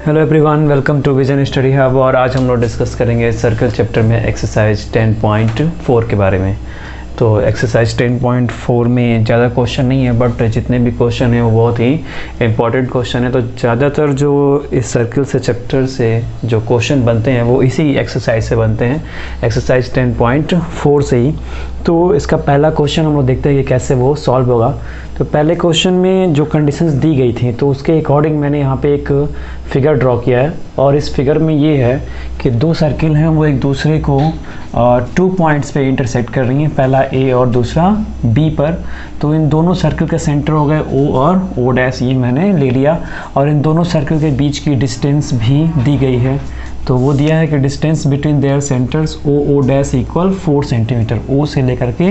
Hello everyone, welcome to Vision Study Hub. और आज हम लोग डिस्कस करेंगे सर्कल चैप्टर में एक्सरसाइज 10.4 के बारे में। तो एक्सरसाइज 10.4 में ज़्यादा क्वेश्चन नहीं है, बट जितने भी क्वेश्चन हैं वो बहुत ही इंपॉर्टेंट क्वेश्चन है। तो ज़्यादातर जो इस सर्कल से चैप्टर से जो क्वेश्चन बनते हैं वो इसी एक्सरसाइज से बनते हैं, एक्सरसाइज 10.4 से ही। तो इसका पहला क्वेश्चन हम लोग देखते हैं कि कैसे वो सॉल्व होगा। तो पहले क्वेश्चन में जो कंडीशंस दी गई थी तो उसके अकॉर्डिंग मैंने यहाँ पे एक फिगर ड्रॉ किया है, और इस फिगर में ये है कि दो सर्किल हैं, वो एक दूसरे को 2 पॉइंट्स पे इंटरसेक्ट कर रही हैं, पहला ए और दूसरा बी पर। तो इन दोनों सर्किल के सेंटर हो गए ओ और ओ डैश, ये मैंने ले लिया। और इन दोनों सर्किल के बीच की डिस्टेंस भी दी गई है। तो वो दिया है कि distance between their centres O O dash equal 4 centimetre. O से लेकर के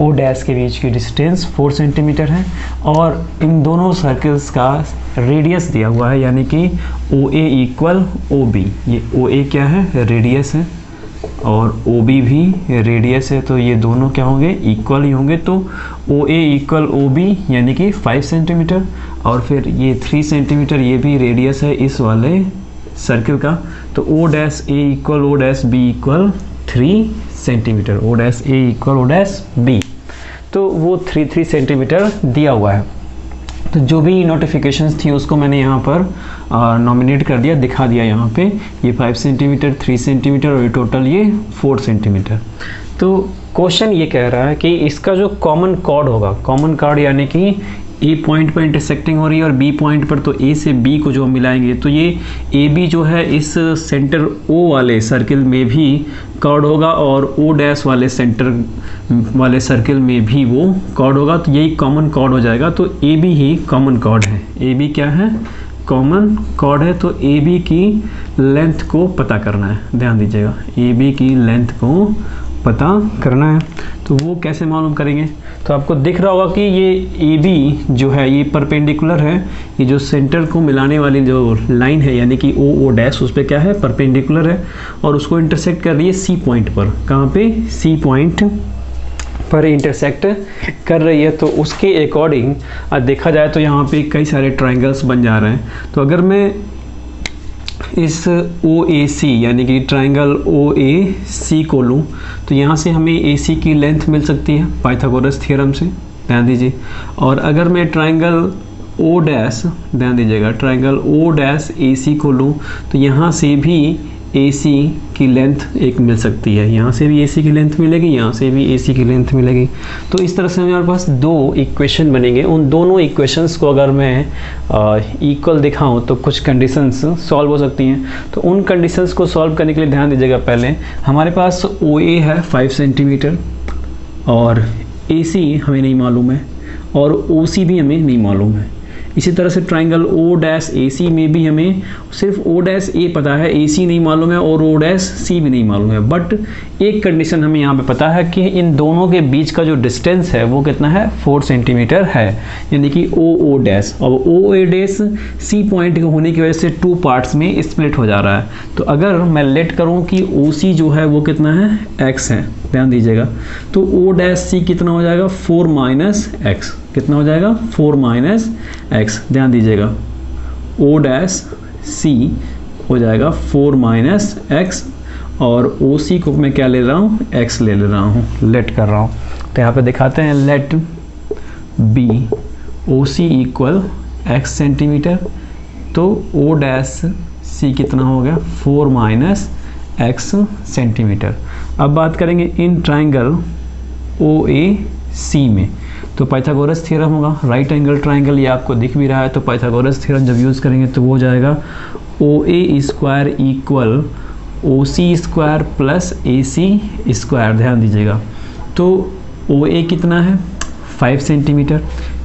ओ डैश के बीच की डिस्टेंस 4 सेंटीमीटर है। और इन दोनों सर्कल्स का रेडियस दिया हुआ है, यानी कि ओ ए इक्वल ओ बी। ये ओ ए क्या है? रेडियस है, और ओ बी भी रेडियस है। तो ये दोनों क्या होंगे? इक्वल ही होंगे। तो ओ ए इक्वल ओ बी यानी कि 5 सेंटीमीटर, और फिर ये 3 सेंटीमीटर ये भी रेडियस है इस वाले सर्किल का। तो O dash A equal O dash B equal 3 centimetre. O dash A equal O dash B, तो वो 3 सेंटीमीटर दिया हुआ है। तो जो भी नोटिफिकेशंस थी उसको मैंने यहाँ पर नॉमिनेट कर दिया, दिखा दिया यहाँ पे। ये 5 सेंटीमीटर, 3 सेंटीमीटर और ये टोटल ये 4 सेंटीमीटर। तो क्वेश्चन ये कह रहा है कि इसका जो कॉमन कॉर्ड होगा, कॉमन कॉर्ड यानी कि ए पॉइंट पर इंटरसेक्टिंग हो रही है और बी पॉइंट पर, तो ए से बी को जो मिलाएंगे तो ये ए बी जो है इस सेंटर ओ वाले सर्किल में भी कॉर्ड होगा, और ओ डैश वाले सेंटर वाले सर्किल में भी वो कॉर्ड होगा। तो यही कॉमन कॉर्ड हो जाएगा। तो ए बी ही कॉमन कॉर्ड है। ए बी क्या है? कॉमन कॉर्ड है। तो ए बी की लेंथ को पता करना है, ध्यान दीजिएगा, ए बी की लेंथ को पता करना है। तो वो कैसे मालूम करेंगे? तो आपको दिख रहा होगा कि ये ए बी जो है ये परपेंडिकुलर है, ये जो सेंटर को मिलाने वाली जो लाइन है यानी कि ओ ओ डैश, उस पर क्या है? परपेंडिकुलर है, और उसको इंटरसेक्ट कर रही है सी पॉइंट पर। कहाँ पे? सी पॉइंट पर इंटरसेक्ट कर रही है। तो उसके अकॉर्डिंग देखा जाए तो यहाँ पे कई सारे ट्राइंगल्स बन जा रहे हैं। तो अगर मैं इस ओ ए सी यानी कि ट्राइंगल ओ ए सी को लूँ तो यहाँ से हमें ए सी की लेंथ मिल सकती है पाइथागोरस थ्योरम से, ध्यान दीजिए। और अगर मैं ट्राइंगल ओ डैश, ध्यान दीजिएगा, ट्राइंगल ओ डैश ए सी को लूँ तो यहाँ से भी ए सी की लेंथ एक मिल सकती है, यहाँ से भी ए सी की लेंथ मिलेगी, यहाँ से भी ए सी की लेंथ मिलेगी। तो इस तरह से हमारे पास दो इक्वेशन बनेंगे। उन दोनों इक्वेशंस को अगर मैं इक्वल दिखाऊं तो कुछ कंडीशंस सॉल्व हो सकती हैं। तो उन कंडीशंस को सॉल्व करने के लिए ध्यान दीजिएगा, पहले हमारे पास ओ ए है 5 सेंटीमीटर, और ए सी हमें नहीं मालूम है, और ओ सी भी हमें नहीं मालूम है। इसी तरह से ट्राइंगल ओ डैश ए सी में भी हमें सिर्फ ओ डैश ए पता है, ए सी नहीं मालूम है, और ओ डैश सी भी नहीं मालूम है। बट एक कंडीशन हमें यहाँ पे पता है कि इन दोनों के बीच का जो डिस्टेंस है वो कितना है? 4 सेंटीमीटर है, यानी कि ओ ओ डैश। और ओ ए डैश सी पॉइंट होने की वजह से 2 पार्ट्स में स्प्लिट हो जा रहा है। तो अगर मैं लेट करूँ कि ओ सी जो है वो कितना है? x है, ध्यान दीजिएगा। तो ओ डैश सी कितना हो जाएगा? 4 माइनस एक्स। कितना हो जाएगा? 4 माइनस एक्स, ध्यान दीजिएगा। ओ डैश सी हो जाएगा 4 माइनस एक्स, और ओ सी को मैं क्या ले रहा हूँ? एक्स ले रहा हूँ, लेट कर रहा हूँ। तो यहाँ पे दिखाते हैं, लेट बी ओ सी इक्वल एक्स सेंटीमीटर। तो ओ डैश सी कितना हो गया? 4 माइनस एक्स सेंटीमीटर। अब बात करेंगे इन ट्राइंगल ओ ए सी में, तो पाइथागोरस थ्योरम होगा, राइट एंगल ट्राइंगल, ये आपको दिख भी रहा है। तो पाइथागोरस थ्योरम जब यूज़ करेंगे तो वो हो जाएगा ओ ए स्क्वायर इक्वल ओ सी स्क्वायर प्लस ए सी स्क्वायर, ध्यान दीजिएगा। तो ओ ए कितना है? 5 सेंटीमीटर,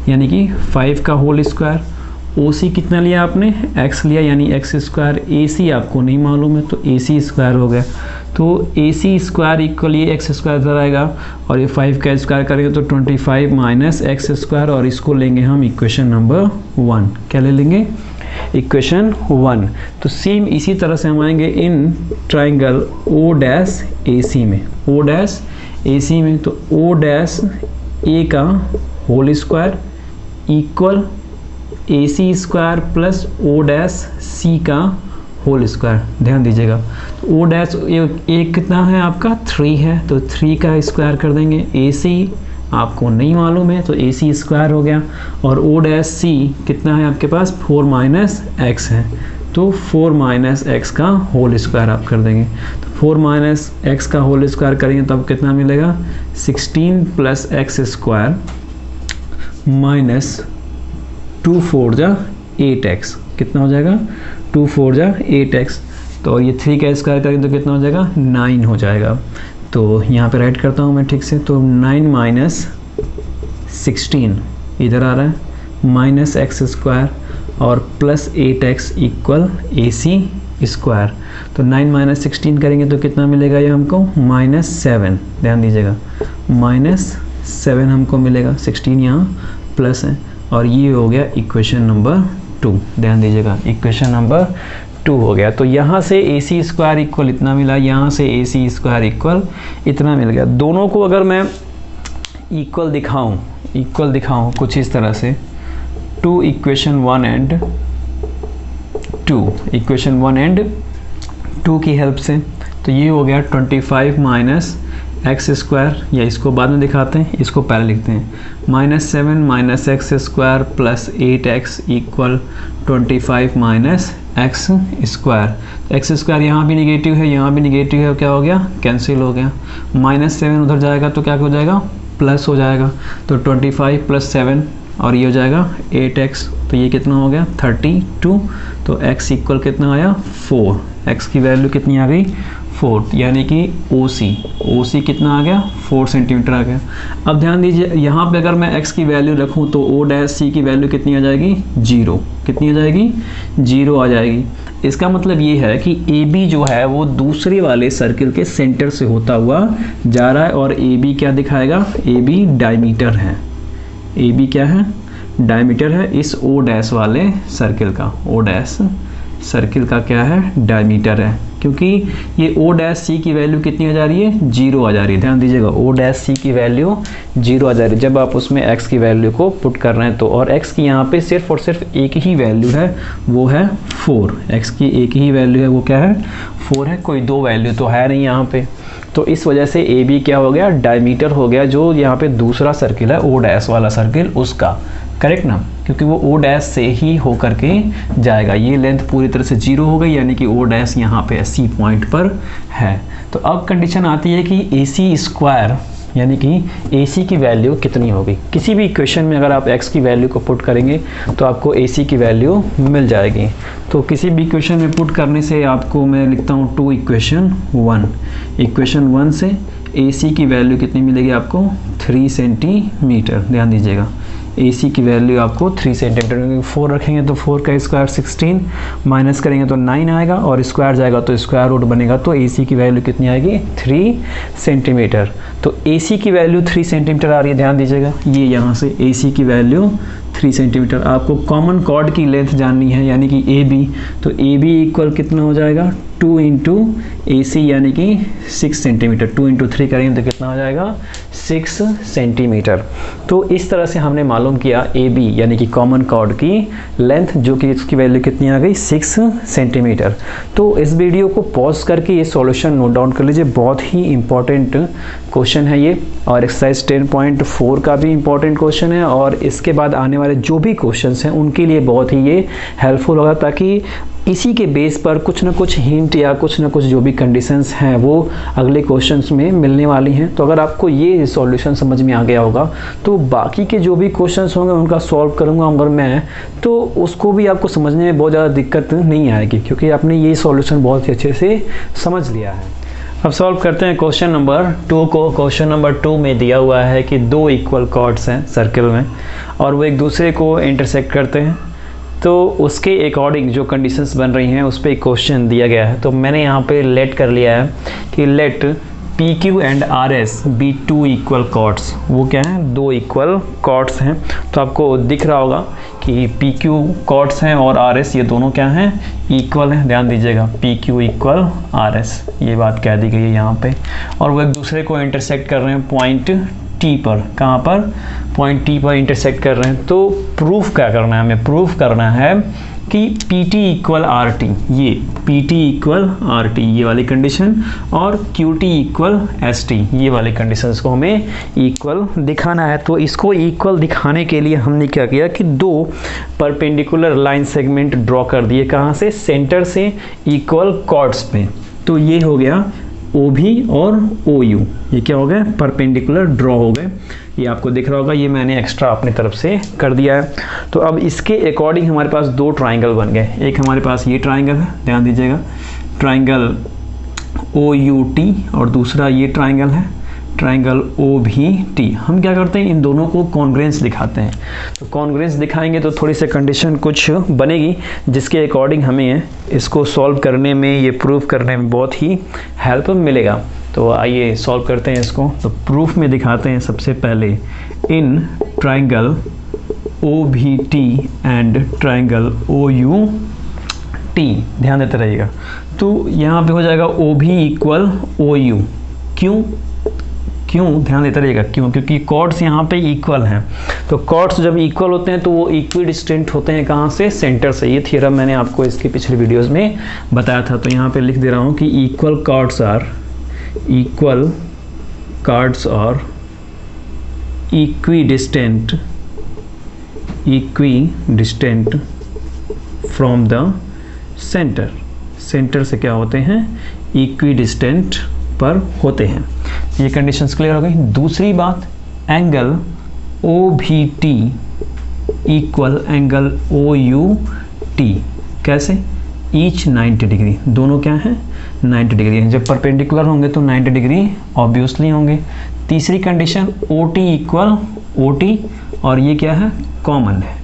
यानी कि 5 का होल स्क्वायर। ओ सी कितना लिया आपने? एक्स लिया, यानी एक्स स्क्वायर। ए सी आपको नहीं मालूम है, तो ए सी स्क्वायर हो गया। तो ए सी स्क्वायर इक्वल ये एक्स स्क्वायर इधर आएगा, और ये 5 का स्क्वायर करेंगे तो 25 माइनस एक्स स्क्वायर, और इसको लेंगे हम इक्वेशन नंबर 1। क्या ले लेंगे? इक्वेशन 1। तो सेम इसी तरह से हम आएंगे इन ट्राइंगल ओ डैश ए सी में, ओ डैश ए सी में। तो ओ डैश ए का whole square equal AC square plus O dash C का होल स्क्वायर, ध्यान दीजिएगा। तो O डैश एक कितना है आपका 3 है, तो 3 का स्क्वायर कर देंगे। AC आपको नहीं मालूम है तो AC स्क्वायर हो गया, और O डैश C कितना है आपके पास 4 माइनस एक्स है, तो 4 माइनस एक्स का होल स्क्वायर आप कर देंगे। तो 4 माइनस एक्स का होल स्क्वायर करेंगे तब कितना मिलेगा 16 प्लस एक्स स्क्वायर माइनस 2 4 जा 8x, कितना हो जाएगा 2 4 जा 8x। तो ये 3 का स्क्वायर करेंगे तो कितना हो जाएगा 9 हो जाएगा। तो यहाँ पे राइट करता हूँ मैं ठीक से, तो 9 माइनस 16 इधर आ रहा है माइनस एक्स स्क्वायर और plus 8x equal AC square. तो 9 माइनस 16 करेंगे तो कितना मिलेगा ये हमको -7, ध्यान दीजिएगा -7 हमको मिलेगा, 16 यहाँ प्लस है, और ये हो गया इक्वेशन नंबर 2, ध्यान दीजिएगा इक्वेशन नंबर 2 हो गया। तो यहाँ से AC स्क्वायर इक्वल इतना मिला, यहाँ से AC स्क्वायर इक्वल इतना मिल गया। दोनों को अगर मैं इक्वल दिखाऊं कुछ इस तरह से, 2 इक्वेशन 1 एंड 2 की हेल्प से, तो ये हो गया 25 माइनस एक्स स्क्वायर, या इसको बाद में दिखाते हैं, इसको पहले लिखते हैं, -7 minus x square plus 8x equal 25 minus x square. X square यहाँ भी निगेटिव है, यहाँ भी निगेटिव है, क्या हो गया कैंसिल हो गया, -7 उधर जाएगा तो क्या हो जाएगा प्लस हो जाएगा, तो 25 प्लस 7 और ये हो जाएगा 8x, तो ये कितना हो गया 32। तो x इक्वल कितना आया 4, x की वैल्यू कितनी आ गई 4, यानी कि OC कितना आ गया 4 सेंटीमीटर आ गया। अब ध्यान दीजिए यहाँ पे अगर मैं x की वैल्यू रखूँ तो O डैश C की वैल्यू कितनी आ जाएगी 0, कितनी आ जाएगी 0 आ जाएगी। इसका मतलब ये है कि AB जो है वो दूसरे वाले सर्किल के सेंटर से होता हुआ जा रहा है, और AB क्या दिखाएगा, AB डायमीटर है, AB क्या है डायमीटर है इस O डैश वाले सर्किल का, O डैश सर्किल का क्या है डायमीटर है, क्योंकि ये O डैश C की वैल्यू कितनी आ जा रही है 0 आ जा रही है, ध्यान दीजिएगा O डैश C की वैल्यू 0 आ जा रही है जब आप उसमें x की वैल्यू को पुट कर रहे हैं। तो और x की यहाँ पे सिर्फ और सिर्फ एक ही वैल्यू है, वो है 4, x की एक ही वैल्यू है, वो क्या है 4 है, कोई दो वैल्यू तो है नहीं यहाँ पे। तो इस वजह से AB क्या हो गया डायमीटर हो गया, जो यहाँ पे दूसरा सर्किल है O डैश वाला सर्किल उसका, करेक्ट ना, क्योंकि वो O डैश से ही हो करके जाएगा। ये लेंथ पूरी तरह से 0 हो गई, यानी कि O डैश यहाँ पे C पॉइंट पर है। तो अब कंडीशन आती है कि AC स्क्वायर यानी कि AC की वैल्यू कितनी होगी। किसी भी इक्वेशन में अगर आप x की वैल्यू को पुट करेंगे तो आपको AC की वैल्यू मिल जाएगी। तो किसी भी इक्वेशन में पुट करने से आपको मैं लिखता हूँ 2 इक्वेशन 1 से AC की वैल्यू कितनी मिलेगी आपको 3 सेंटीमीटर, ध्यान दीजिएगा AC की वैल्यू आपको 3 सेंटीमीटर, 4 रखेंगे तो 4 का स्क्वायर 16, माइनस करेंगे तो 9 आएगा, और स्क्वायर जाएगा तो स्क्वायर रूट बनेगा, तो AC की वैल्यू कितनी आएगी 3 सेंटीमीटर। तो AC की वैल्यू 3 सेंटीमीटर आ रही है, ध्यान दीजिएगा ये यहाँ से AC की वैल्यू 3 सेंटीमीटर। आपको कॉमन कॉर्ड की लेंथ जाननी है यानी कि AB, तो AB इक्वल कितना हो जाएगा 2 इंटू AC यानी कि 6 सेंटीमीटर, 2 इंटू 3 करेंगे तो कितना हो जाएगा 6 सेंटीमीटर। तो इस तरह से हमने मालूम किया AB यानी कि कॉमन कॉर्ड की लेंथ, जो कि इसकी वैल्यू कितनी आ गई 6 सेंटीमीटर। तो इस वीडियो को पॉज करके ये सॉल्यूशन नोट डाउन कर लीजिए, बहुत ही इंपॉर्टेंट क्वेश्चन है ये, और एक्सरसाइज 10.4 का भी इंपॉर्टेंट क्वेश्चन है, और इसके बाद आने वाले जो भी क्वेश्चंस हैं उनके लिए बहुत ही ये हेल्पफुल होगा, ताकि इसी के बेस पर कुछ ना कुछ हिंट या कुछ ना कुछ जो भी कंडीशंस हैं वो अगले क्वेश्चंस में मिलने वाली हैं। तो अगर आपको ये सॉल्यूशन समझ में आ गया होगा तो बाकी के जो भी क्वेश्चंस होंगे उनका सॉल्व करूंगा अगर मैं, तो उसको भी आपको समझने में बहुत ज़्यादा दिक्कत नहीं आएगी, क्योंकि आपने ये सॉल्यूशन बहुत ही अच्छे से समझ लिया है। अब सॉल्व करते हैं क्वेश्चन नंबर 2 को। क्वेश्चन नंबर 2 में दिया हुआ है कि 2 इक्वल कॉर्ड्स हैं सर्किल में और वो एक दूसरे को इंटरसेक्ट करते हैं, तो उसके अकॉर्डिंग जो कंडीशंस बन रही हैं उस पर एक क्वेश्चन दिया गया है। तो मैंने यहाँ पे लेट कर लिया है कि let PQ and RS be 2 equal chords. वो क्या हैं 2 इक्वल कॉर्ड्स हैं। तो आपको दिख रहा होगा कि PQ कॉर्ड्स हैं और RS ये दोनों क्या हैं इक्वल हैं। ध्यान दीजिएगा PQ इक्वल RS, ये बात कह दी गई है यहाँ पे, और वो एक दूसरे को इंटरसेक्ट कर रहे हैं पॉइंट टी पर, कहाँ पर, पॉइंट टी पर इंटरसेक्ट कर रहे हैं। तो प्रूफ क्या करना है हमें, प्रूफ करना है कि P T equal R T, ये P T equal R T ये वाली कंडीशन, और Q T equal S T ये वाली कंडीशंस को हमें इक्वल दिखाना है। तो इसको इक्वल दिखाने के लिए हमने क्या किया कि दो परपेंडिकुलर लाइन सेगमेंट ड्रॉ कर दिए, कहाँ से, सेंटर से इक्वल कॉर्ड्स पे। तो ये हो गया ओ भी और ओ यू, ये क्या हो गए, परपेंडिकुलर ड्रॉ हो गए। ये आपको दिख रहा होगा, ये मैंने एक्स्ट्रा अपनी तरफ से कर दिया है। तो अब इसके अकॉर्डिंग हमारे पास दो ट्राइंगल बन गए। एक हमारे पास ये ट्राइंगल है, ध्यान दीजिएगा, ट्राइंगल ओ यू टी, और दूसरा ये ट्राइंगल है, ट्राइंगल ओ भी टी। हम क्या करते हैं, इन दोनों को कॉन्ग्रुएंस दिखाते हैं। तो कॉन्ग्रुएंस दिखाएंगे तो थोड़ी सी कंडीशन कुछ बनेगी, जिसके अकॉर्डिंग हमें इसको सॉल्व करने में, ये प्रूफ करने में बहुत ही हेल्प मिलेगा। तो आइए सॉल्व करते हैं इसको। तो प्रूफ में दिखाते हैं सबसे पहले, इन triangle O B T and triangle O U T, ध्यान देते रहिएगा। तो यहाँ पे हो जाएगा ओ भी इक्वल ओ यू, क्यों ध्यान देते रहिएगा, क्योंकि कॉर्ड्स यहाँ पे इक्वल हैं। तो कॉर्ड्स जब इक्वल होते हैं तो वो इक्वी डिस्टेंट होते हैं, कहाँ से, सेंटर से। ये थ्योरम मैंने आपको इसके पिछले वीडियोस में बताया था। तो यहाँ पे लिख दे रहा हूँ कि equal chords are equidistant from the centre से क्या होते हैं, इक्वी डिस्टेंट पर होते हैं। ये कंडीशंस क्लियर हो गई। दूसरी बात, angle O B T equal angle O U T, कैसे, ईच 90 डिग्री, दोनों क्या हैं, 90 डिग्री हैं। जब परपेंडिकुलर होंगे तो 90 डिग्री ऑब्वियसली होंगे। तीसरी condition, O T equal O T, और ये क्या है, कॉमन है।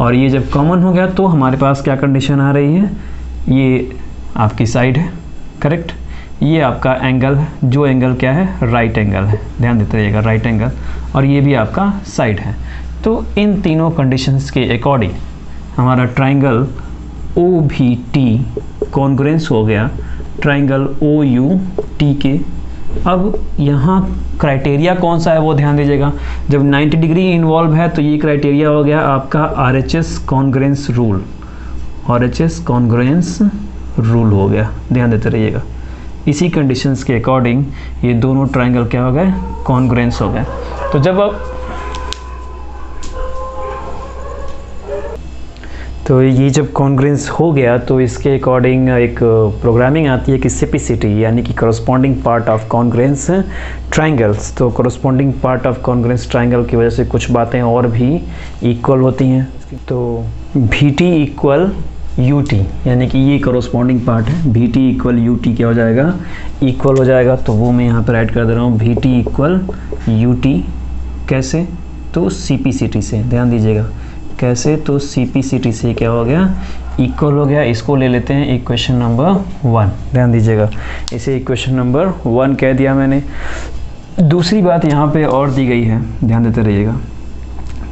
और ये जब कॉमन हो गया तो हमारे पास क्या कंडीशन आ रही है, ये आपकी साइड है, करेक्ट, ये आपका एंगल है, जो एंगल क्या है, राइट एंगल है, ध्यान देते रहिएगा, राइट एंगल, और ये भी आपका साइड है। तो इन तीनों कंडीशंस के अकॉर्डिंग हमारा triangle O B T congruence हो गया ट्राइंगल ओ यू टी के। अब यहाँ क्राइटेरिया कौन सा है वो ध्यान दीजिएगा। जब 90 डिग्री इन्वॉल्व है तो ये क्राइटेरिया हो गया आपका RHS congruence rule, RHS congruence rule हो गया, ध्यान देते रहिएगा। इसी कंडीशंस के अकॉर्डिंग ये दोनों ट्राइंगल क्या हो गए, कॉन्ग्रुएंस हो गए। तो जब अब तो ये जब कॉन्ग्रुएंस हो गया तो इसके अकॉर्डिंग एक प्रोग्रामिंग आती है कि CPCT, यानी कि corresponding part of congruence triangles. तो corresponding part of congruence triangle की वजह से कुछ बातें और भी इक्वल होती हैं। तो VT इक्वल UT, यानी कि ये करस्पॉन्डिंग पार्ट है, VT इक्वल UT क्या हो जाएगा, इक्वल हो जाएगा। तो वो मैं यहाँ पर ऐड कर दे रहा हूँ, VT इक्वल UT, कैसे, तो CPCT से, ध्यान दीजिएगा, कैसे, तो CPCT से क्या हो गया, इक्वल हो गया। इसको ले लेते हैं इक्वेशन नंबर 1, ध्यान दीजिएगा, इसे इक्वेशन नंबर 1 कह दिया मैंने। दूसरी बात यहाँ पे और दी गई है, ध्यान देते रहिएगा,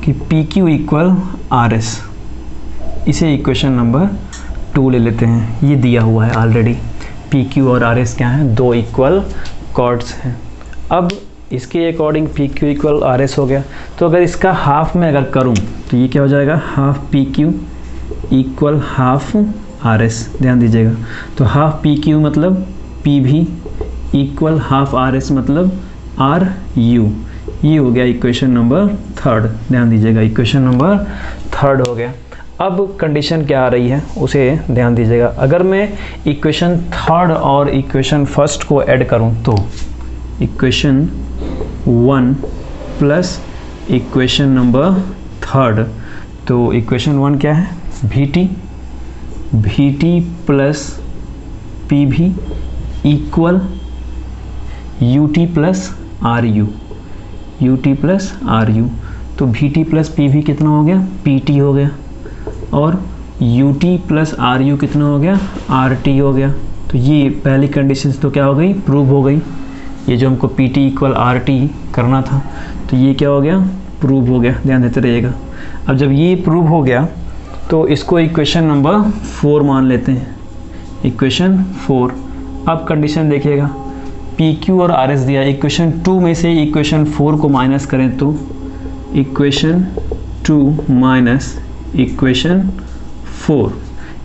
कि PQ इक्वल RS, इसे इक्वेशन नंबर 2 ले लेते हैं। ये दिया हुआ है ऑलरेडी, PQ और RS क्या है, दो इक्वल कॉर्ड्स हैं। अब इसके अकॉर्डिंग PQ इक्वल RS हो गया। तो अगर इसका हाफ में अगर करूं तो ये क्या हो जाएगा, half PQ equal half RS, ध्यान दीजिएगा। तो हाफ PQ मतलब PV इक्वल हाफ RS मतलब RU। ये हो गया इक्वेशन नंबर 3, ध्यान दीजिएगा, इक्वेशन नंबर 3 हो गया। अब कंडीशन क्या आ रही है उसे ध्यान दीजिएगा। अगर मैं इक्वेशन 3 और इक्वेशन 1 को ऐड करूं तो इक्वेशन 1 प्लस इक्वेशन नंबर 3, तो इक्वेशन 1 क्या है, VT plus PV equal UT plus RU। तो VT प्लस PV कितना हो गया, PT हो गया, और UT प्लस RU कितना हो गया, RT हो गया। तो ये पहली कंडीशन तो क्या हो गई, प्रूव हो गई। ये जो हमको PT इक्वल RT करना था तो ये क्या हो गया, प्रूव हो गया, ध्यान देते रहिएगा। अब जब ये प्रूव हो गया तो इसको इक्वेशन नंबर 4 मान लेते हैं, इक्वेशन 4। अब कंडीशन देखिएगा, पी क्यू और आर एस दिया। इक्वेशन 2 में से इक्वेशन 4 को माइनस करें तो इक्वेशन 2 माइनस इक्वेशन 4,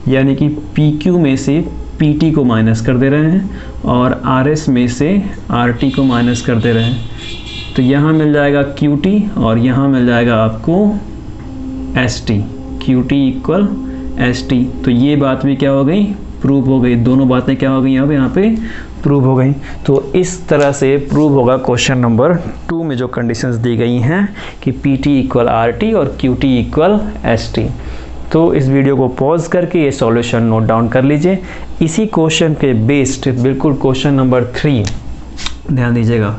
यानी कि पी क्यू में से पी टी को माइनस कर दे रहे हैं और आर एस में से आर टी को माइनस कर दे रहे हैं। तो यहाँ मिल जाएगा क्यू टी और यहाँ मिल जाएगा आपको S T, Q T equal S T. तो ये बात भी क्या हो गई, प्रूव हो गई। दोनों बातें क्या हो गई यहाँ पे प्रूव हो गई। तो इस तरह से प्रूव होगा क्वेश्चन नंबर 2 में जो कंडीशंस दी गई हैं कि P T equal R T और Q T equal S T. तो इस वीडियो को पॉज करके ये सॉल्यूशन नोट डाउन कर लीजिए। इसी क्वेश्चन के बेस्ड बिल्कुल क्वेश्चन नंबर 3, ध्यान दीजिएगा,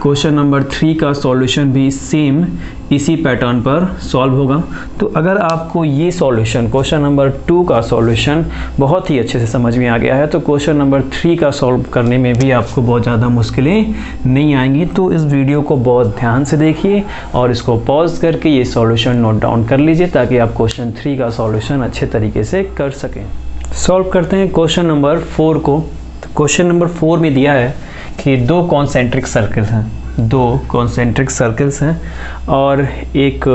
क्वेश्चन नंबर 3 का सॉल्यूशन भी सेम इसी पैटर्न पर सॉल्व होगा। तो अगर आपको ये सॉल्यूशन क्वेश्चन नंबर 2 का सॉल्यूशन बहुत ही अच्छे से समझ में आ गया है तो क्वेश्चन नंबर 3 का सॉल्व करने में भी आपको बहुत ज़्यादा मुश्किलें नहीं आएंगी। तो इस वीडियो को बहुत ध्यान से देखिए और इसको पॉज करके ये सॉल्यूशन नोट डाउन कर लीजिए ताकि आप क्वेश्चन 3 का सॉल्यूशन अच्छे तरीके से कर सकें। सॉल्व करते हैं क्वेश्चन नंबर 4 को। तो क्वेश्चन नंबर 4 में दिया है कि 2 कॉन्सेंट्रिक सर्कल्स हैं, 2 कॉन्सेंट्रिक सर्कल्स हैं और एक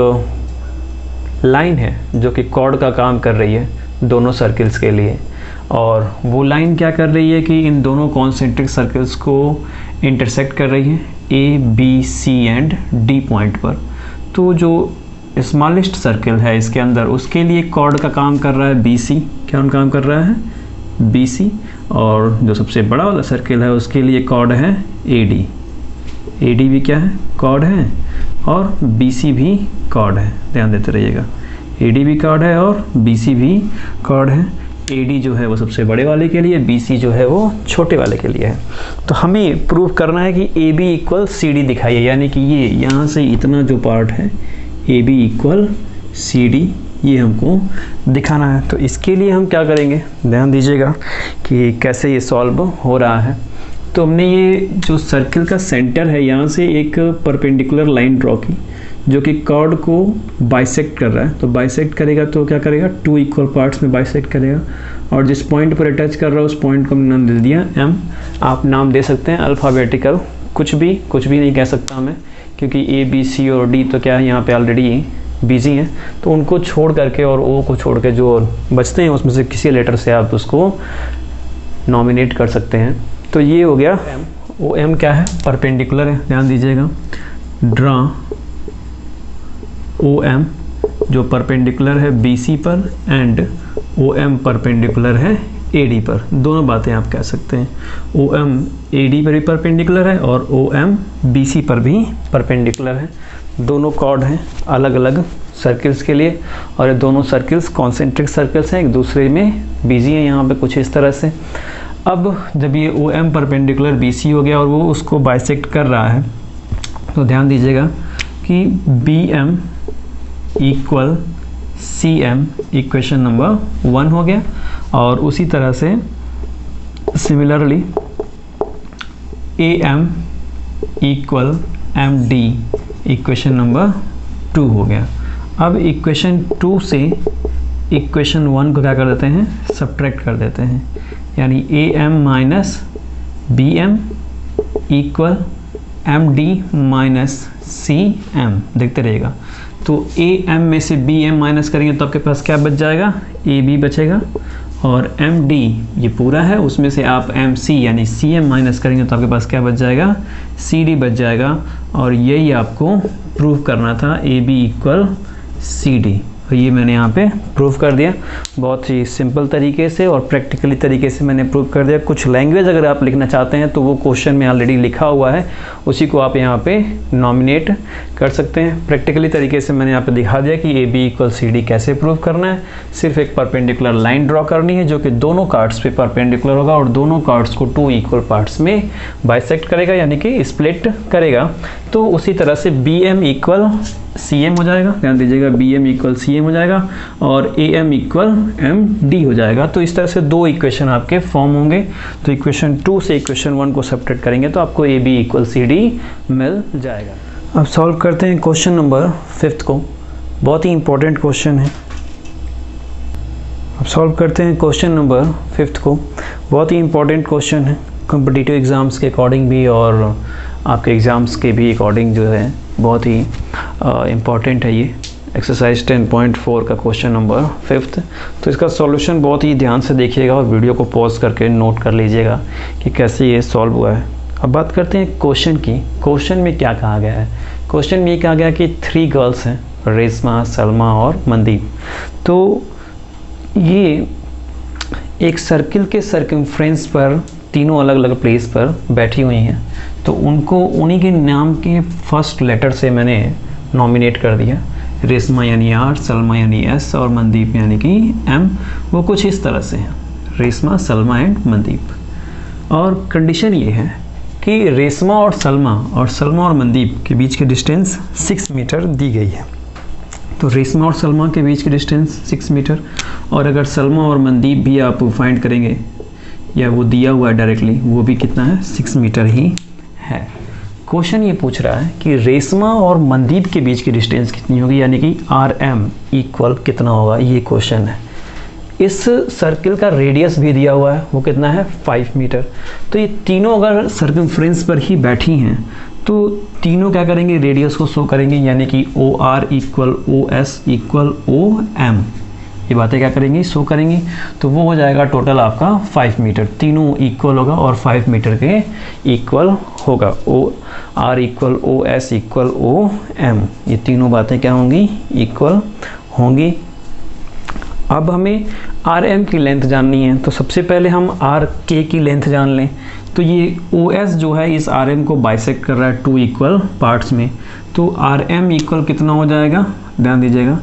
लाइन है जो कि कॉर्ड का काम कर रही है दोनों सर्कल्स के लिए। और वो लाइन क्या कर रही है कि इन दोनों कॉन्सेंट्रिक सर्कल्स को इंटरसेक्ट कर रही है A B C and D point पर। तो जो स्मॉलेस्ट सर्कल है इसके अंदर उसके लिए कॉर्ड का काम कर रहा है बी सी, क्या काम कर रहा है बी सी, और जो सबसे बड़ा वाला सर्कल है उसके लिए कॉर्ड है ए डी। ए डी भी क्या है, कॉर्ड है, और बी सी भी कॉर्ड है। ध्यान देते रहिएगा, ए डी भी कॉर्ड है और बी सी भी कॉर्ड है। ए डी जो है वो सबसे बड़े वाले के लिए, बी सी जो है वो छोटे वाले के लिए है। तो हमें प्रूव करना है कि A B equal C D दिखाइए, यानी कि ये यहाँ से इतना जो पार्ट है A B equal C D, ये हमको दिखाना है। तो इसके लिए हम क्या करेंगे, ध्यान दीजिएगा कि कैसे ये सॉल्व हो रहा है। तो हमने ये जो सर्कल का सेंटर है यहाँ से एक परपेंडिकुलर लाइन ड्रॉ की जो कि कॉर्ड को बाइसेक्ट कर रहा है। तो बाइसेक्ट करेगा तो क्या करेगा, 2 इक्वल पार्ट्स में बाइसेक्ट करेगा और जिस पॉइंट पर अटैच कर रहा है उस पॉइंट को हमने नाम दे दिया एम। आप नाम दे सकते हैं अल्फ़ाबेटिकल, कुछ भी नहीं कह सकता मैं, क्योंकि ए बी सी और डी तो क्या है यहाँ पे ऑलरेडी बिजी हैं। तो उनको छोड़ करके और ओ को छोड़ के जो बचते हैं उसमें से किसी लेटर से आप उसको नॉमिनेट कर सकते हैं। तो ये हो गया ओ एम, क्या है, परपेंडिकुलर है। ध्यान दीजिएगा, ड्रा ओ एम जो परपेंडिकुलर है बी सी पर एंड ओ एम परपेंडिकुलर है ए डी पर। दोनों बातें आप कह सकते हैं, ओ एम ए डी पर भी परपेंडिकुलर है और ओ एम बी सी पर भी परपेंडिकुलर है। दोनों कॉर्ड हैं अलग अलग सर्कल्स के लिए और ये दोनों सर्कल्स कॉन्सेंट्रिक सर्कल्स हैं, एक दूसरे में बिजी हैं यहाँ पे कुछ इस तरह से। अब जब ये O M perpendicular B C हो गया और वो उसको बाइसेक्ट कर रहा है तो ध्यान दीजिएगा कि B M equal C M equation number 1 हो गया और उसी तरह से similarly A M equal M D equation number 2 हो गया। अब इक्वेशन 2 से इक्वेशन 1 को क्या कर देते हैं, सब्ट्रैक्ट कर देते हैं, यानी A M minus B M equal M D minus C M. देखते रहिएगा, तो ए एम में से बी एम माइनस करेंगे तो आपके पास क्या बच जाएगा, ए बी बचेगा, और एम डी ये पूरा है उसमें से आप एम सी यानी सी एम माइनस करेंगे तो आपके पास क्या बच जाएगा, सी डी बच जाएगा। और यही आपको प्रूव करना था, A B equal C D. तो ये मैंने यहाँ पे प्रूव कर दिया बहुत ही सिंपल तरीके से और प्रैक्टिकली तरीके से मैंने प्रूव कर दिया। कुछ लैंग्वेज अगर आप लिखना चाहते हैं तो वो क्वेश्चन में ऑलरेडी लिखा हुआ है, उसी को आप यहाँ पे नॉमिनेट कर सकते हैं। प्रैक्टिकली तरीके से मैंने यहाँ पे दिखा दिया कि A B equal C D कैसे प्रूव करना है। सिर्फ एक परपेंडिकुलर लाइन ड्रॉ करनी है जो कि दोनों कार्ड्स पे परपेंडिकुलर होगा और दोनों कार्ड्स को 2 इक्वल पार्ट्स में बाइसेक्ट करेगा यानी कि स्प्लिट करेगा। तो उसी तरह से B M equal C M हो जाएगा, ध्यान दीजिएगा, B M equal C M हो जाएगा और A M equal M D हो जाएगा। तो इस तरह से 2 इक्वेशन आपके फॉर्म होंगे। तो इक्वेशन 2 से इक्वेशन 1 को सब्ट्रैक्ट करेंगे तो आपको A B equal C D मिल जाएगा। अब सॉल्व करते हैं क्वेश्चन नंबर 5 को, बहुत ही इंपॉर्टेंट क्वेश्चन है। अब सॉल्व करते हैं क्वेश्चन नंबर 5 को, बहुत ही इंपॉर्टेंट क्वेश्चन है। कॉम्पिटिटिव एग्ज़ाम्स के अकॉर्डिंग भी और आपके एग्ज़ाम्स के भी अकॉर्डिंग जो है बहुत ही इम्पॉर्टेंट है ये एक्सरसाइज 10.4 का क्वेश्चन नंबर 5। तो इसका सॉल्यूशन बहुत ही ध्यान से देखिएगा और वीडियो को पॉज करके नोट कर लीजिएगा कि कैसे ये सॉल्व हुआ है। अब बात करते हैं क्वेश्चन की। क्वेश्चन में क्या कहा गया है? क्वेश्चन में ये कहा गया कि 3 गर्ल्स हैं, रेशमा, सलमा और मनदीप। तो ये एक सर्किल के सर्कमफ्रेंस पर तीनों अलग अलग प्लेस पर बैठी हुई हैं। तो उनको उन्हीं के नाम के फर्स्ट लेटर से मैंने नॉमिनेट कर दिया। रेशमा यानी R, सलमा यानी S और मनदीप यानी कि M। वो कुछ इस तरह से हैं, रेशमा, सलमा एंड मनदीप। और कंडीशन ये है कि रेशमा और सलमा और मनदीप के बीच की डिस्टेंस 6 मीटर दी गई है। तो रेशमा और सलमा के बीच की डिस्टेंस 6 मीटर, और अगर सलमा और मनदीप भी आप फाइंड करेंगे या वो दिया हुआ है डायरेक्टली, वो भी कितना है, 6 मीटर ही है। क्वेश्चन ये पूछ रहा है कि रेशमा और मनदीप के बीच की डिस्टेंस कितनी होगी, यानी कि RM इक्वल कितना होगा, ये क्वेश्चन है। इस सर्किल का रेडियस भी दिया हुआ है, वो कितना है, 5 मीटर। तो ये तीनों अगर सर्कमफ्रेंस पर ही बैठी हैं तो तीनों क्या करेंगे, रेडियस को शो करेंगे, यानी कि OR equal OS equal OM। ये बातें क्या करेंगी, शो करेंगी। तो वो हो जाएगा टोटल आपका 5 मीटर, तीनों इक्वल होगा और 5 मीटर के इक्वल होगा। OR equal OS equal OM, ये तीनों बातें क्या होंगी, इक्वल होंगी। अब हमें RM की लेंथ जाननी है, तो सबसे पहले हम RK की लेंथ जान लें। तो ये OS जो है इस RM को बाइसेक्ट कर रहा है 2 इक्वल पार्ट्स में। तो RM इक्वल कितना हो जाएगा, ध्यान दीजिएगा,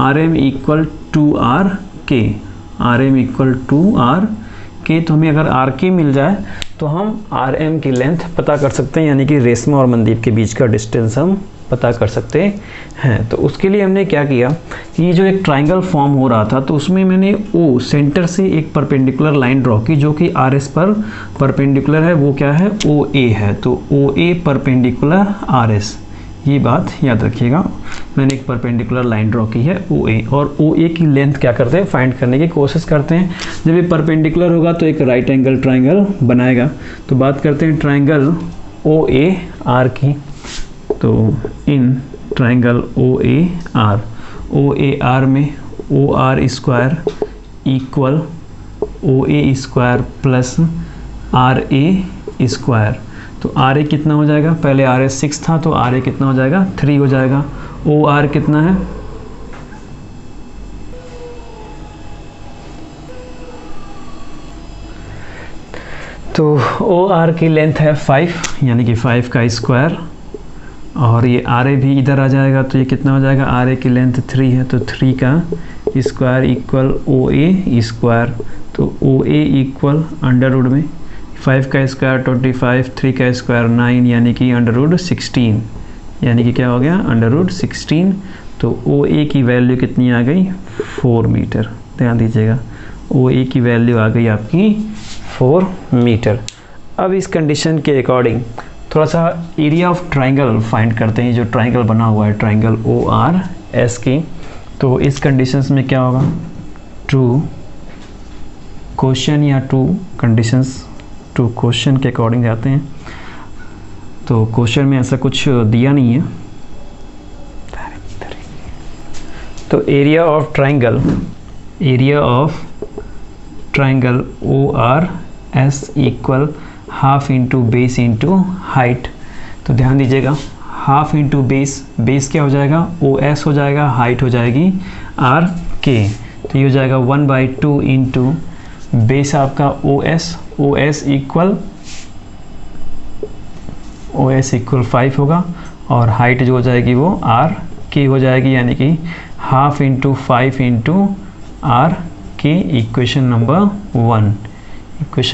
RM equal 2RK, RM equal 2RK। तो हमें अगर RK मिल जाए तो हम RM की लेंथ पता कर सकते हैं, यानी कि रेशमा और मनदीप के बीच का डिस्टेंस हम पता कर सकते हैं। तो उसके लिए हमने क्या किया कि ये जो एक ट्राइंगल फॉर्म हो रहा था, तो उसमें मैंने O सेंटर से एक परपेंडिकुलर लाइन ड्रॉ की जो कि RS पर परपेंडिकुलर है, वो क्या है, OA है। तो OA परपेंडिकुलर RS, ये बात याद रखिएगा। मैंने एक परपेंडिकुलर लाइन ड्रॉ की है OA, और OA की लेंथ क्या करते हैं, फाइंड करने की कोशिश करते हैं। जब ये परपेंडिकुलर होगा तो एक राइट एंगल ट्राइंगल बनाएगा। तो बात करते हैं ट्राइंगल OAR की। तो इन ट्राइंगल OAR में OR square equal OA square plus RA square. तो RA कितना हो जाएगा, पहले RA 6 था तो RA कितना हो जाएगा, 3 हो जाएगा। OR कितना है, तो OR की लेंथ है 5, यानी कि 5 का स्क्वायर, और ये RA भी इधर आ जाएगा। तो ये कितना हो जाएगा, RA की लेंथ 3 है, तो 3 का स्क्वायर इक्वल OA स्क्वायर। तो OA इक्वल अंडर रूट में 5 का स्क्वायर 25, 3 का स्क्वायर 9, यानी कि अंडर रूट 16, यानी कि क्या हो गया, अंडर रूट 16। तो OA की वैल्यू कितनी आ गई, 4 मीटर। ध्यान दीजिएगा, OA की वैल्यू आ गई आपकी 4 मीटर। अब इस कंडीशन के अकॉर्डिंग थोड़ा सा एरिया ऑफ ट्राइंगल फाइंड करते हैं, जो ट्राइंगल बना हुआ है ट्राइंगल ORS की। तो इस कंडीशंस में क्या होगा, ट्रू क्वेश्चन या टू कंडीशंस, टू क्वेश्चन के अकॉर्डिंग जाते हैं। तो क्वेश्चन में ऐसा कुछ दिया नहीं है। तो area of triangle ORS equal half into base into height. तो ध्यान दीजिएगा, हाफ इंटू बेस क्या हो जाएगा, OS हो जाएगा, हाइट हो जाएगी RK। तो ये हो जाएगा 1/2 इंटू बेस आपका OS इक्वल 5 होगा, और हाइट जो हो जाएगी वो RK हो जाएगी, यानी कि half into 5 into RK। Equation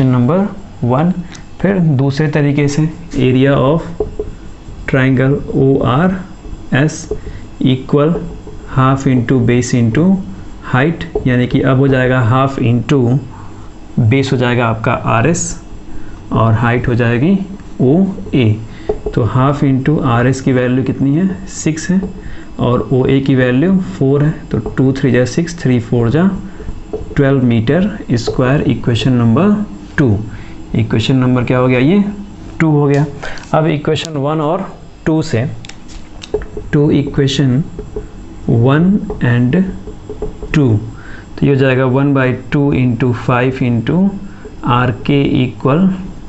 number 1। फिर दूसरे तरीके से area of triangle ORS equal half into base into height, यानी कि अब हो जाएगा हाफ इंटू बेस हो जाएगा आपका RS और हाइट हो जाएगी OA। तो हाफ इंटू RS की वैल्यू कितनी है, 6 है, और OA की वैल्यू 4 है। तो 2 3 जा 6, 3 4 जा 12 metre square. Equation number 2। Equation number क्या हो गया, ये 2 हो गया। अब इक्वेशन 1 और 2 से, टू इक्वेशन 1 एंड 2, तो ये हो जाएगा 1/2 इंटू 5 इंटू आर के इक्वल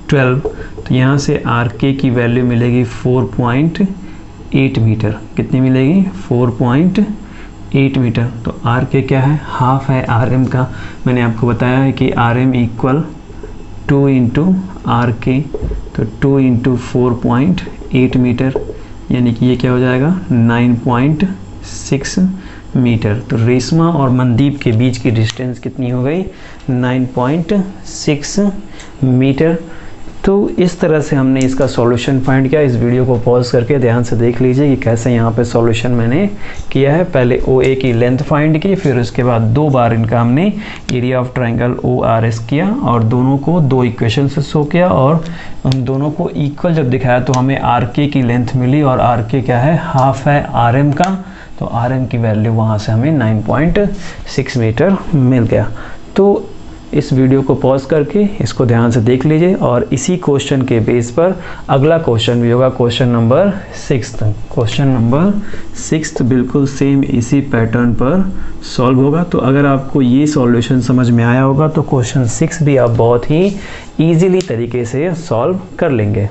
12। तो यहाँ से आर के की वैल्यू मिलेगी 4.8 मीटर। कितनी मिलेगी, 4.8 मीटर। तो आर के क्या है, हाफ है आर एम का। मैंने आपको बताया है कि R M equal 2 into R K, तो 2 इंटू 4.8 मीटर, यानी कि ये क्या हो जाएगा 9.6 मीटर। तो रेशमा और मनदीप के बीच की डिस्टेंस कितनी हो गई, 9.6 मीटर। तो इस तरह से हमने इसका सॉल्यूशन फाइंड किया। इस वीडियो को पॉज करके ध्यान से देख लीजिए कि कैसे यहाँ पे सॉल्यूशन मैंने किया है। पहले OA की लेंथ फाइंड की, फिर उसके बाद 2 बार इनका हमने एरिया ऑफ ट्रायंगल ORS किया और दोनों को 2 इक्वेशन से शो किया, और उन दोनों को इक्वल जब दिखाया तो हमें RK की लेंथ मिली, और RK क्या है, हाफ है RM का। तो RM की वैल्यू वहाँ से हमें 9.6 मीटर मिल गया। तो इस वीडियो को पॉज करके इसको ध्यान से देख लीजिए, और इसी क्वेश्चन के बेस पर अगला क्वेश्चन भी होगा, क्वेश्चन नंबर 6। क्वेश्चन नंबर 6 बिल्कुल सेम इसी पैटर्न पर सॉल्व होगा। तो अगर आपको ये सॉल्यूशन समझ में आया होगा तो क्वेश्चन 6 भी आप बहुत ही ईजीली तरीके से सॉल्व कर लेंगे।